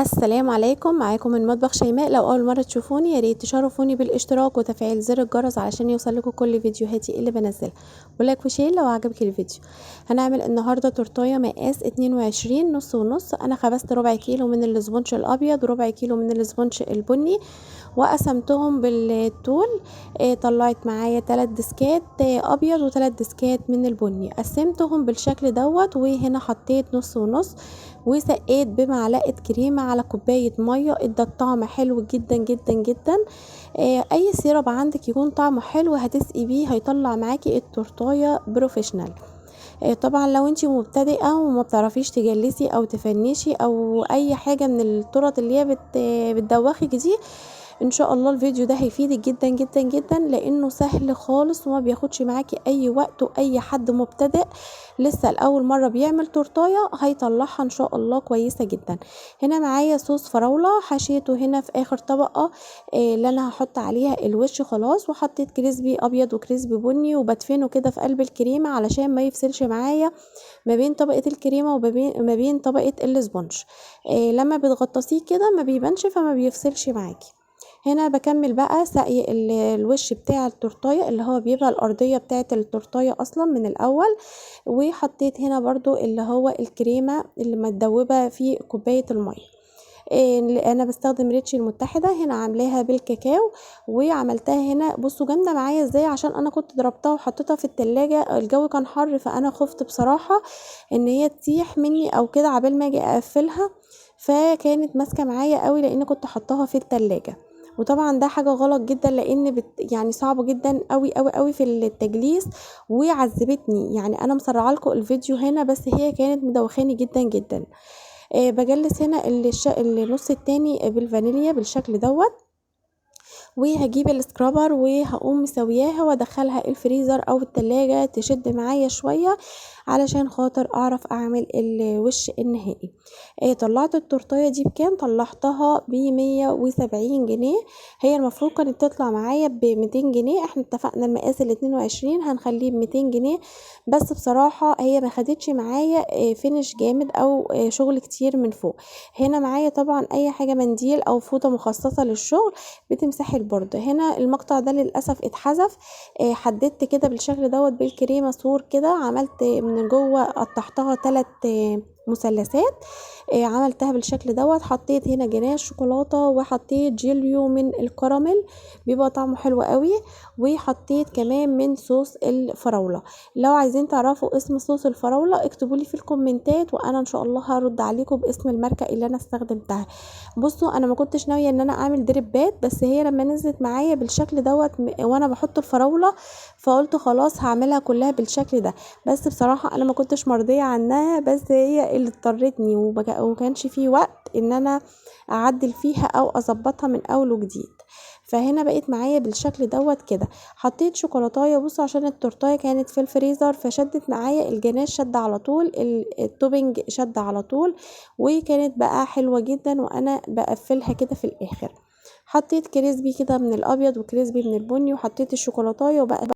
السلام عليكم. معاكم من مطبخ شيماء. لو اول مره تشوفوني يا ريت تشرفوني بالاشتراك وتفعيل زر الجرس علشان يوصلكوا كل فيديوهاتي اللي بنزلها، ولايك وشير لو عجبك الفيديو. هنعمل النهارده تورتايه مقاس 22 نص ونص. انا خبزت ربع كيلو من الاسبونج الابيض وربع كيلو من الاسبونج البني وقسمتهم بالطول. طلعت معايا 3 ديسكات ابيض و3 ديسكات من البني، قسمتهم بالشكل دوت. وهنا حطيت نص ونص وسقيت بمعلقه كريمه على كوبايه ميه، ادى الطعم حلو جدا جدا جدا. اي سيرب عندك يكون طعمه حلو هتسقي بيه هيطلع معاكي التورتايه بروفيشنال. طبعا لو انتي مبتدئه وما بتعرفيش تجلسي او تفنشي او اي حاجه من الطرق اللي هي بتدوخك دي، ان شاء الله الفيديو ده هيفيدك جدا جدا جدا، لانه سهل خالص وما بياخدش معاكي اي وقت. واي حد مبتدئ لسه لاول مره بيعمل تورتايه هيطلعها ان شاء الله كويسه جدا. هنا معايا صوص فراوله حشيته هنا في اخر طبقه اللي انا هحط عليها الوش خلاص، وحطيت كريسبي ابيض وكريسبي بني وبدفنه كده في قلب الكريمه علشان ما يفصلش معايا ما بين طبقه الكريمه وما بين طبقه الاسبونج. لما بتغطسيه كده ما بيبانش فما بيفصلش معاكي. هنا بكمل بقى سقي الوش بتاع التورتايه اللي هو بيبقى الارضيه بتاعه التورتايه اصلا من الاول. وحطيت هنا برضو اللي هو الكريمه اللي متدوبه في كوبايه الميه. انا بستخدم ريتشي المتحده هنا عاملاها بالكاكاو، وعملتها هنا بصوا جامده معايا ازاي، عشان انا كنت ضربتها وحطيتها في التلاجة. الجو كان حر فانا خفت بصراحه ان هي تسيح مني او كده عبال ما اجي اقفلها، فكانت ماسكه معايا قوي لان كنت حطاها في التلاجة. وطبعا ده حاجه غلط جدا لان يعني صعبه جدا قوي قوي قوي في التجليس وعذبتني. يعني انا مسرعه لكم الفيديو هنا بس هي كانت مدوخاني جدا جدا. بجلس هنا النص التاني بالفانيليا بالشكل دوت. وهجيب السكرابر وهقوم مسوياها وادخلها الفريزر او التلاجة تشد معايا شوية علشان خاطر اعرف اعمل الوش النهائي. طلعت التورتايه دي بكام؟ طلعتها ب170 جنيه. هي المفروض كانت تطلع معايا ب200 جنيه، احنا اتفقنا المقاس ال22 هنخليه ب200 جنيه. بس بصراحة هي ما خدتش معايا فينش جامد او شغل كتير من فوق. هنا معايا طبعا اي حاجة منديل او فوطة مخصصة للشغل بتمسحي البورد. هنا المقطع ده للاسف اتحذف. حددت كده بالشكل دوت بالكريمه سور كده، عملت من جوه قطعتها 3 مثلثات. عملتها بالشكل دوت. حطيت هنا جناش شوكولاته وحطيت جيليو من الكراميل بيبقى طعمه حلو قوي، وحطيت كمان من صوص الفراوله. لو عايزين تعرفوا اسم صوص الفراوله اكتبوا لي في الكومنتات وانا ان شاء الله هرد عليكم باسم الماركه اللي انا استخدمتها. بصوا انا ما كنتش ناويه ان انا اعمل دريبات، بس هي لما نزلت معايا بالشكل دوت وانا بحط الفراوله فقلت خلاص هعملها كلها بالشكل ده. بس بصراحه انا ما كنتش مرضيه عنها، بس هي اللي اضطرتني وكانش فيه وقت ان انا اعدل فيها او اظبطها من اول وجديد. فهنا بقيت معايا بالشكل دوت كده. حطيت شوكولاتايه بصوا عشان التورتايه كانت في الفريزر فشدت معايا، الجناش شد على طول، التوبنج شد على طول، وكانت بقى حلوه جدا وانا بقفلها كده في الاخر. حطيت كريسبي كده من الابيض وكريسبي من البني وحطيت الشوكولاتايه وبقى